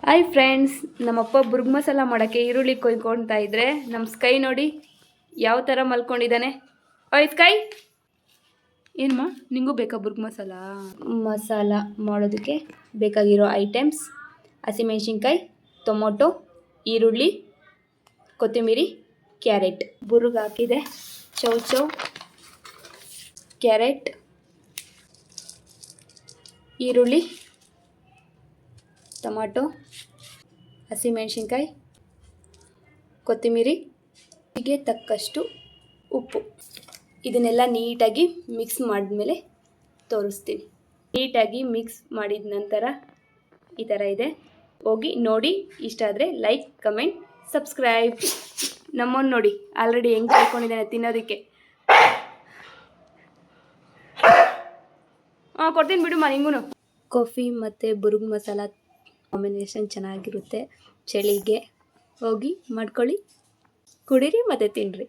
Hi friends, ನಮ್ಮಪ್ಪ Burg masala ಮಾಡೋಕ್ಕೆ ಈರುಳ್ಳಿ ಕೊಯ್ಕೊಳ್ತಾ ಇದ್ರೆ ನಮ್ಮ ಸ್ಕೈ ನೋಡಿ ಯಾವ ಥರ ಮಲ್ಕೊಂಡಿದ್ದಾನೆ. ಓಯ್ ಸ್ಕೈ, ಏನಮ್ಮ ನಿಂಗೂ ಬೇಕಾ ಬುರ್ಗ್ ಮಸಾಲ ಮಾಡೋದಕ್ಕೆ ಬೇಕಾಗಿರೋ ಐಟಮ್ಸ್: ಹಸಿಮೆಣ್ಸಿನ್ಕಾಯಿ, ಟೊಮೊಟೊ, ಈರುಳ್ಳಿ, ಕೊತ್ತಂಬರಿ, ಕ್ಯಾರೆಟ್. ಬುರ್ಗ್ ಹಾಕಿದೆ ಚೌ ಕ್ಯಾರೆಟ್, ಈರುಳ್ಳಿ, ಟೊಮಾಟೊ, ಹಸಿಮೆಣ್ಸಿನ್ಕಾಯಿ, ಕೊತ್ತಂಬರಿ, ಹೀಗೆ ತಕ್ಕಷ್ಟು ಉಪ್ಪು. ಇದನ್ನೆಲ್ಲ ನೀಟಾಗಿ ಮಿಕ್ಸ್ ಮಾಡಿದ್ಮೇಲೆ ತೋರಿಸ್ತೀನಿ. ನೀಟಾಗಿ ಮಿಕ್ಸ್ ಮಾಡಿದ ನಂತರ ಈ ಥರ ಇದೆ. ಹೋಗಿ ನೋಡಿ, ಇಷ್ಟ ಆದರೆ ಲೈಕ್, ಕಮೆಂಟ್, ಸಬ್ಸ್ಕ್ರೈಬ್. ನಮ್ಮನ್ನು ನೋಡಿ ಆಲ್ರೆಡಿ ಹೆಂಗೆ ಕಳ್ಕೊಂಡಿದ್ದಾನೆ ತಿನ್ನೋದಕ್ಕೆ. ಕೊಡ್ತೀನಿ ಬಿಡುಮ್ಮ ನಿಂಗೂ. ಕಾಫಿ ಮತ್ತು ಬುರ್ಗ್ ಮಸಾಲ ಕಾಂಬಿನೇಷನ್ ಚೆನ್ನಾಗಿರುತ್ತೆ. ಚಳಿಗೆ ಹೋಗಿ ಮಾಡ್ಕೊಳ್ಳಿ, ಕುಡೀರಿ ಮತ್ತು ತಿನ್ನಿರಿ.